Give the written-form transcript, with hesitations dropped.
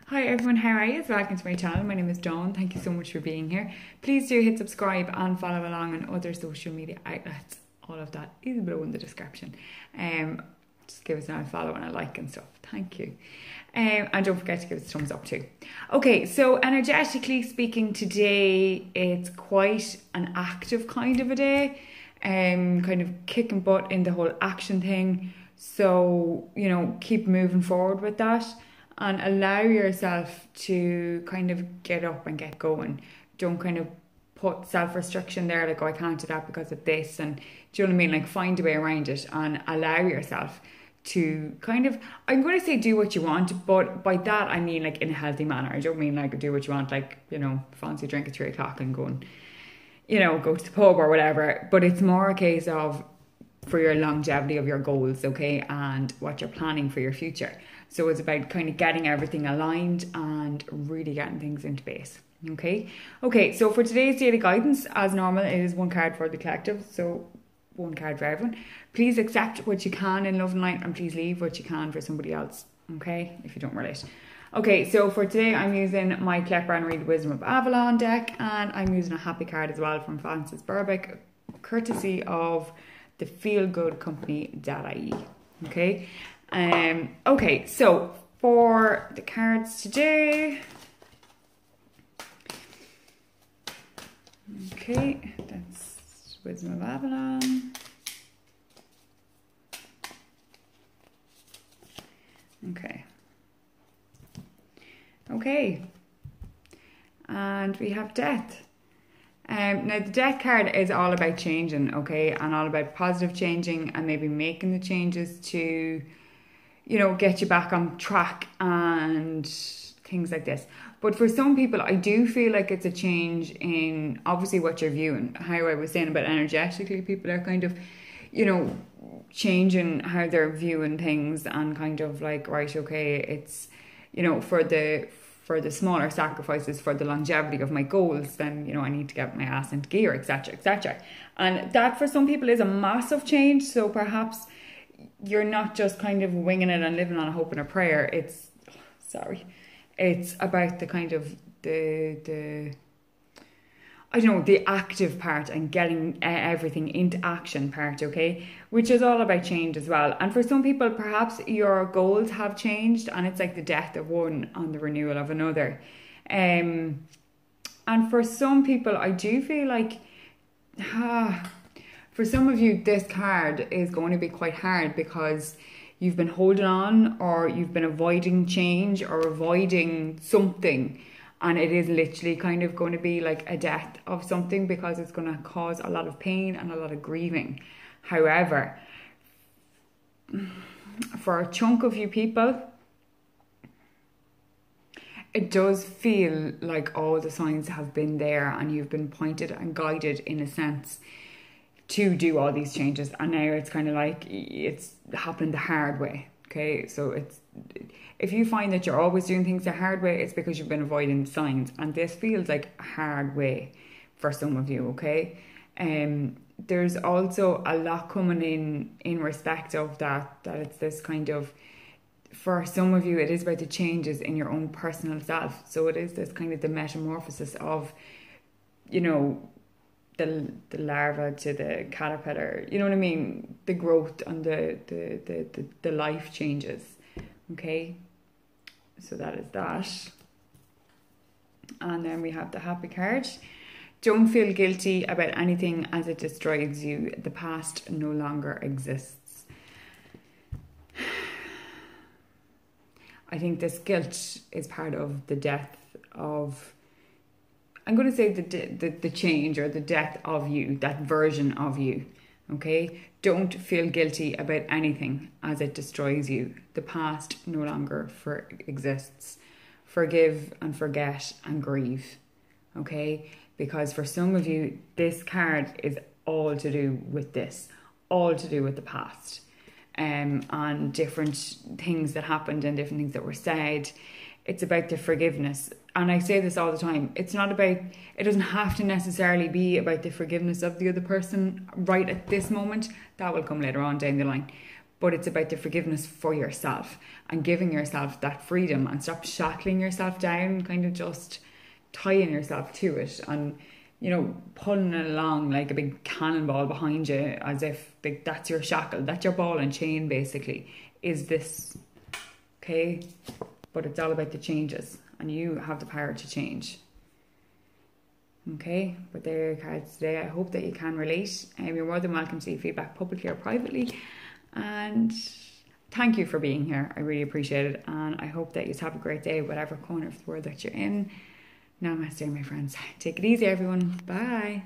Hi everyone, how are you? Welcome to my channel. My name is Dawn. Thank you so much for being here. Please do hit subscribe and follow along on other social media outlets. All of that is below in the description. Just give us a follow and a like and stuff. Thank you. And don't forget to give us a thumbs up too. Okay, so energetically speaking today, it's quite an active kind of a day. Kind of kicking butt in the whole action thing. So, you know, keep moving forward with that. And allow yourself to kind of get up and get going. Don't kind of put self-restriction there, like, oh, I can't do that because of this. And do you know what I mean? Like, find a way around it and allow yourself to kind of, I'm going to say do what you want, but by that I mean like in a healthy manner. I don't mean like do what you want, like, you know, fancy drink at 3 o'clock and go and, you know, go to the pub or whatever. But it's more a case of for your longevity of your goals, okay, and what you're planning for your future. So it's about kind of getting everything aligned and really getting things into base. Okay. So for today's daily guidance, as normal, it is one card for the collective. So one card for everyone. Please accept what you can in love and light, and please leave what you can for somebody else. Okay, if you don't relate. Okay, so for today, I'm using my Collect and Read Wisdom of Avalon deck, and I'm using a happy card as well from Francis Burbick, courtesy of the Feel Good Company.ie. Okay. Okay, so for the cards today, okay, that's Wisdom of Avalon. Okay, and we have Death. Now the Death card is all about changing, okay, and all about positive changing and maybe making the changes to, you know, get you back on track and things like this. But for some people, I do feel like it's a change in obviously what you're viewing. How I was saying about energetically, people are kind of, you know, changing how they're viewing things and kind of like, right, okay, it's, you know, for the smaller sacrifices for the longevity of my goals, then, you know, I need to get my ass into gear, etc, etc. And that for some people is a massive change. So perhaps you're not just kind of winging it and living on a hope and a prayer. It's about the kind of the I don't know, the active part and getting everything into action part, okay? Which is all about change as well. And for some people, perhaps your goals have changed and it's like the death of one and the renewal of another. And for some people, I do feel like, for some of you, this card is going to be quite hard because you've been holding on or you've been avoiding change or avoiding something. And it is literally kind of going to be like a death of something because it's going to cause a lot of pain and a lot of grieving. However, for a chunk of you people, it does feel like all the signs have been there and you've been pointed and guided in a sense to do all these changes. And now it's kind of like it's happened the hard way. Okay, so it's, if you find that you're always doing things the hard way, it's because you've been avoiding the signs. And this feels like a hard way for some of you, okay? There's also a lot coming in respect of that it's this kind of, for some of you, it is about the changes in your own personal self. So it is this kind of the metamorphosis of, you know, the larva to the caterpillar, you know what I mean? The growth and the life changes, okay? So that is that. And then we have the happy card. Don't feel guilty about anything as it destroys you. The past no longer exists. I think this guilt is part of the death of, I'm going to say the change or the death of you, that version of you, okay? Don't feel guilty about anything as it destroys you. The past no longer exists. Forgive and forget and grieve, okay? Because for some of you, this card is all to do with this, all to do with the past, and different things that happened and different things that were said. It's about the forgiveness. And I say this all the time. It's not about, it doesn't have to necessarily be about the forgiveness of the other person right at this moment. That will come later on down the line. but it's about the forgiveness for yourself and giving yourself that freedom, and stop shackling yourself down, kind of just tying yourself to it and, you know, pulling it along like a big cannonball behind you, as if that's your shackle, that's your ball and chain basically, is this, okay? But it's all about the changes, and you have the power to change. Okay, but there are your cards today. I hope that you can relate. You're more than welcome to leave feedback publicly or privately. And thank you for being here. I really appreciate it. And I hope that you have a great day, whatever corner of the world that you're in. Namaste, my friends. Take it easy, everyone. Bye.